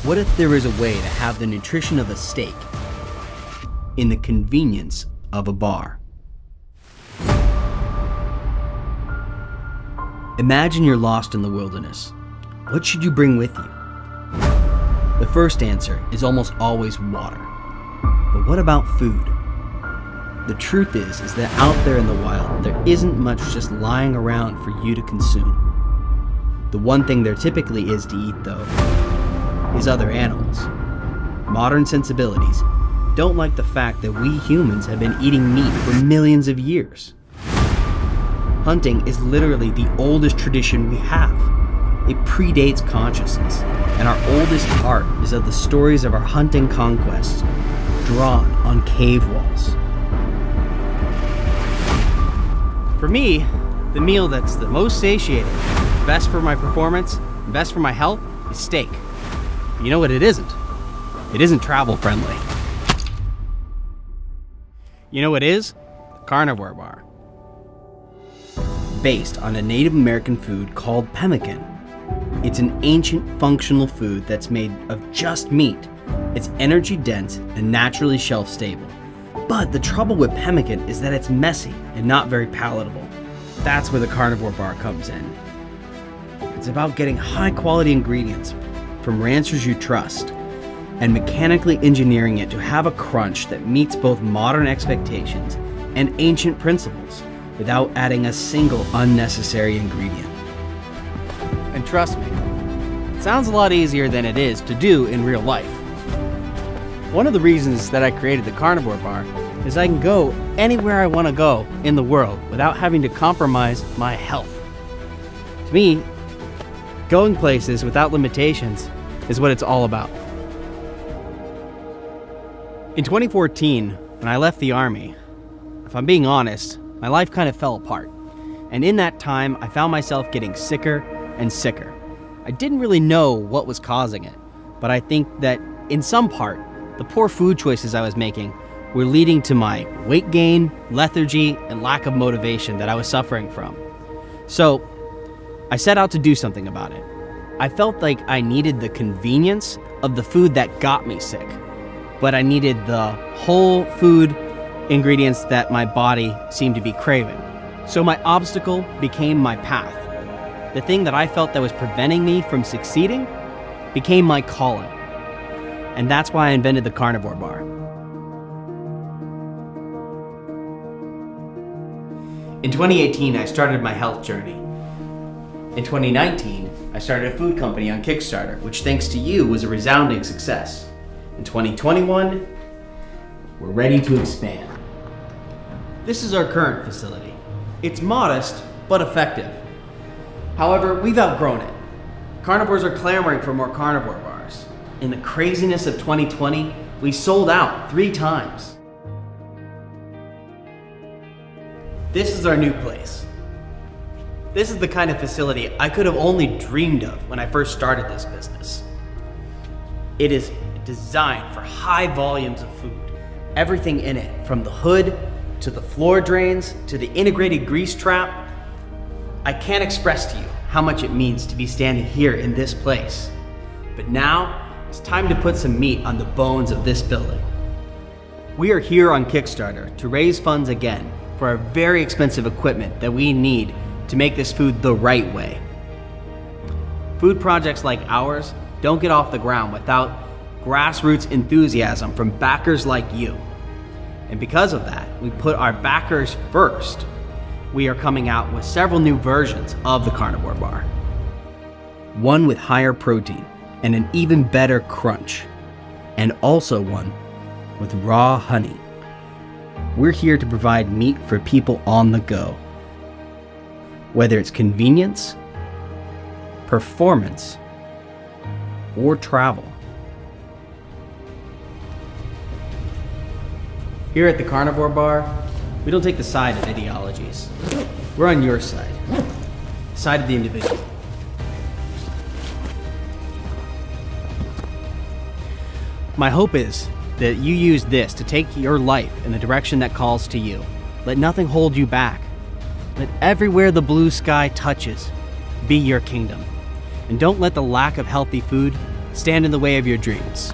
What if there is a way to have the nutrition of a steak in the convenience of a bar? Imagine you're lost in the wilderness. What should you bring with you? The first answer is almost always water. But what about food? The truth is that out there in the wild, there isn't much just lying around for you to consume. The one thing there typically is to eat, though, is other animals. Modern sensibilities don't like the fact that we humans have been eating meat for millions of years. Hunting is literally the oldest tradition we have. It predates consciousness, and our oldest art is of the stories of our hunting conquests, drawn on cave walls. For me, the meal that's the most satiating, best for my performance, and best for my health is steak. You know what it isn't? It isn't travel friendly. You know what it is? The Carnivore bar. Based on a Native American food called pemmican. It's an ancient functional food that's made of just meat. It's energy dense and naturally shelf stable. But the trouble with pemmican is that it's messy and not very palatable. That's where the Carnivore bar comes in. It's about getting high quality ingredients from ranchers you trust and mechanically engineering it to have a crunch that meets both modern expectations and ancient principles without adding a single unnecessary ingredient. And trust me, it sounds a lot easier than it is to do in real life. One of the reasons that I created the Carnivore bar is I can go anywhere I want to go in the world without having to compromise my health. To me, going places without limitations is what it's all about. In 2014, when I left the Army, if I'm being honest, my life kind of fell apart. And in that time, I found myself getting sicker and sicker. I didn't really know what was causing it, but I think that in some part, the poor food choices I was making were leading to my weight gain, lethargy, and lack of motivation that I was suffering from. So I set out to do something about it. I felt like I needed the convenience of the food that got me sick, but I needed the whole food ingredients that my body seemed to be craving. So my obstacle became my path. The thing that I felt that was preventing me from succeeding became my calling. And that's why I invented the Carnivore bar. In 2018, I started my health journey. In 2019, I started a food company on Kickstarter, which thanks to you was a resounding success. In 2021, we're ready to expand. This is our current facility. It's modest, but effective. However, we've outgrown it. Carnivores are clamoring for more carnivore bars. In the craziness of 2020, we sold out 3 times. This is our new place. This is the kind of facility I could have only dreamed of when I first started this business. It is designed for high volumes of food. Everything in it, from the hood to the floor drains to the integrated grease trap. I can't express to you how much it means to be standing here in this place. But now, it's time to put some meat on the bones of this building. We are here on Kickstarter to raise funds again for our very expensive equipment that we need to make this food the right way. Food projects like ours don't get off the ground without grassroots enthusiasm from backers like you. And because of that, we put our backers first. We are coming out with several new versions of the Carnivore bar. One with higher protein and an even better crunch, and also one with raw honey. We're here to provide meat for people on the go. Whether it's convenience, performance, or travel. Here at the Carnivore bar, we don't take the side of ideologies. We're on your side, the side of the individual. My hope is that you use this to take your life in the direction that calls to you. Let nothing hold you back. Let everywhere the blue sky touches be your kingdom. And don't let the lack of healthy food stand in the way of your dreams.